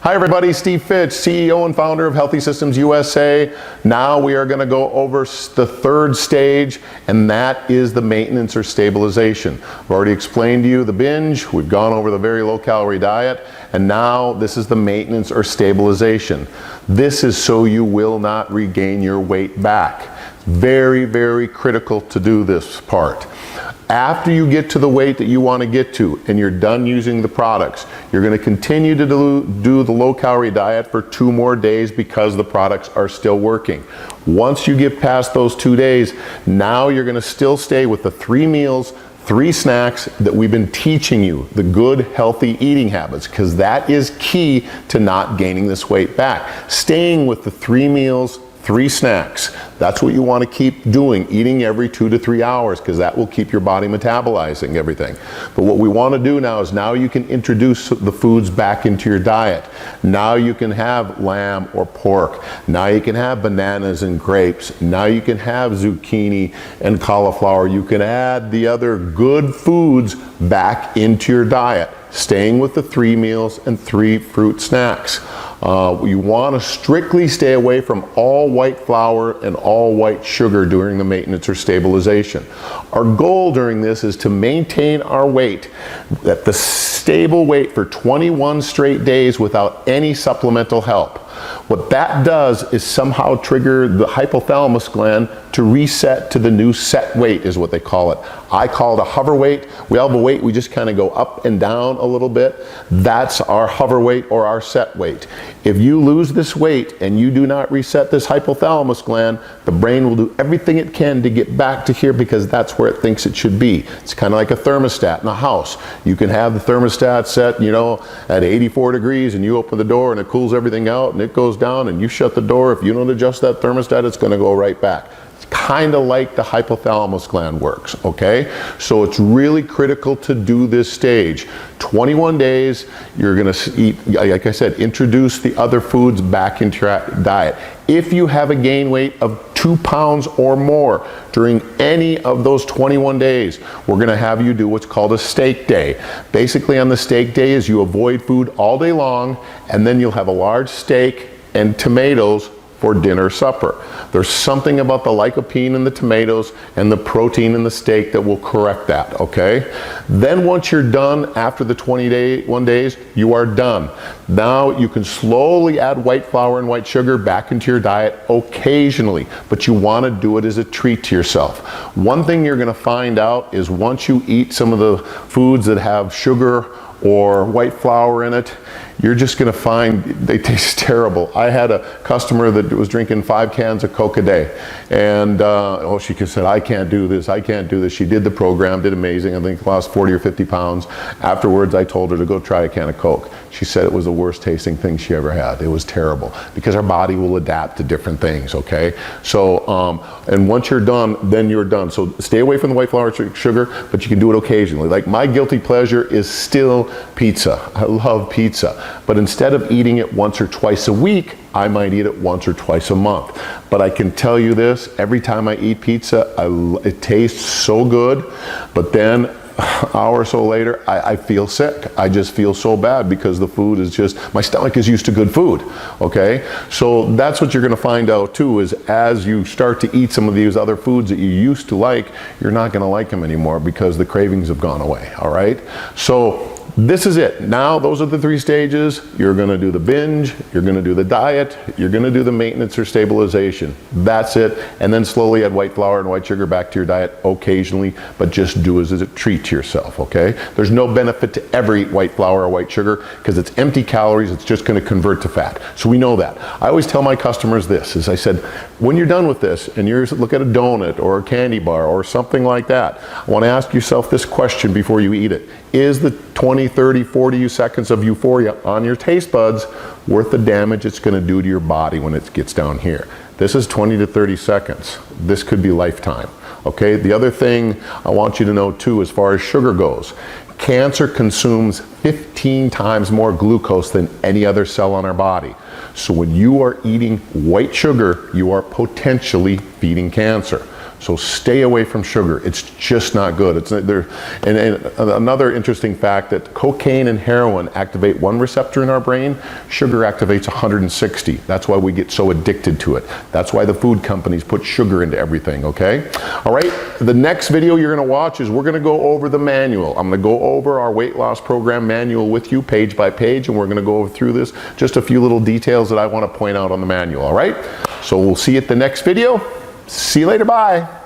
Hi everybody, Steve Fitch, CEO and founder of Healthy Systems USA. Now we are going to go over the third stage, and that is the maintenance or stabilization. I've already explained to you the binge, we've gone over the very low calorie diet, and now this is the maintenance or stabilization. This is so you will not regain your weight back. Very, very critical to do this part. After you get to the weight that you want to get to and you're done using the products, you're going to continue to do the low calorie diet for 2 more days because the products are still working. Once you get past those 2 days, now you're going to still stay with the 3 meals, 3 snacks that we've been teaching you, the good healthy eating habits, because that is key to not gaining this weight back. Staying with the 3 meals, 3 snacks. That's what you want to keep doing, eating every 2 to 3 hours, because that will keep your body metabolizing everything. But what we want to do now is now you can introduce the foods back into your diet. Now you can have lamb or pork. Now you can have bananas and grapes. Now you can have zucchini and cauliflower. You can add the other good foods back into your diet, staying with the 3 meals and 3 fruit snacks. You want to strictly stay away from all white flour and all white sugar during the maintenance or stabilization. Our goal during this is to maintain our weight at the stable weight for 21 straight days without any supplemental help. What that does is somehow trigger the hypothalamus gland to reset to the new set weight, is what they call it. I call it a hover weight. We all have a weight, we just kind of go up and down a little bit. That's our hover weight or our set weight. If you lose this weight and you do not reset this hypothalamus gland, the brain will do everything it can to get back to here because that's where it thinks it should be. It's kind of like a thermostat in a house. You can have the thermostat set, at 84 degrees and you open the door and it cools everything out and it goes down and you shut the door. If you don't adjust that thermostat, it's going to go right back. Kind of like the hypothalamus gland works, okay? So it's really critical to do this stage. 21 days, you're going to eat, like I said, introduce the other foods back into your diet. If you have a gain weight of 2 pounds or more during any of those 21 days, we're going to have you do what's called a steak day. Basically on the steak day is you avoid food all day long, and then you'll have a large steak and tomatoes for dinner supper. There's something about the lycopene in the tomatoes and the protein in the steak that will correct that, okay? Then once you're done after the 21 days, you are done. Now you can slowly add white flour and white sugar back into your diet occasionally, but you want to do it as a treat to yourself. One thing you're going to find out is once you eat some of the foods that have sugar or white flour in it, you're just going to find they taste terrible. I had a customer that was drinking 5 cans of Coke a day, and she said, I can't do this, I can't do this. She did the program, did amazing, I think lost 40 or 50 pounds. Afterwards, I told her to go try a can of Coke. She said it was the worst tasting thing she ever had. It was terrible, because our body will adapt to different things, okay? So, and once you're done, then you're done. So stay away from the white flour sugar, but you can do it occasionally. Like my guilty pleasure is still pizza. I love pizza. But instead of eating it once or twice a week, I might eat it once or twice a month. But I can tell you this, every time I eat pizza, it tastes so good, but then an hour or so later, I feel sick. I just feel so bad because the food is just, my stomach is used to good food, okay? So that's what you're gonna find out too, is as you start to eat some of these other foods that you used to like, you're not gonna like them anymore because the cravings have gone away, all right? So this is it. Now, those are the 3 stages. You're going to do the binge, you're going to do the diet, you're going to do the maintenance or stabilization. That's it. And then slowly add white flour and white sugar back to your diet occasionally, but just do as a treat to yourself, okay? There's no benefit to ever eat white flour or white sugar because it's empty calories. It's just going to convert to fat. So we know that. I always tell my customers this, as I said, when you're done with this and you look at a donut or a candy bar or something like that, I want to ask yourself this question before you eat it. Is the 20, 30, 40 seconds of euphoria on your taste buds worth the damage it's going to do to your body when it gets down here? This is 20 to 30 seconds. This could be lifetime. Okay, the other thing I want you to know too, as far as sugar goes, cancer consumes 15 times more glucose than any other cell on our body. So when you are eating white sugar, you are potentially feeding cancer. So stay away from sugar. It's just not good. And another interesting fact that cocaine and heroin activate one receptor in our brain, sugar activates 160. That's why we get so addicted to it. That's why the food companies put sugar into everything, okay? All right, the next video you're gonna watch is we're gonna go over the manual. I'm gonna go over our weight loss program manual with you page by page, and we're gonna go through this, just a few little details that I wanna point out on the manual, all right? So we'll see you at the next video. See you later, bye.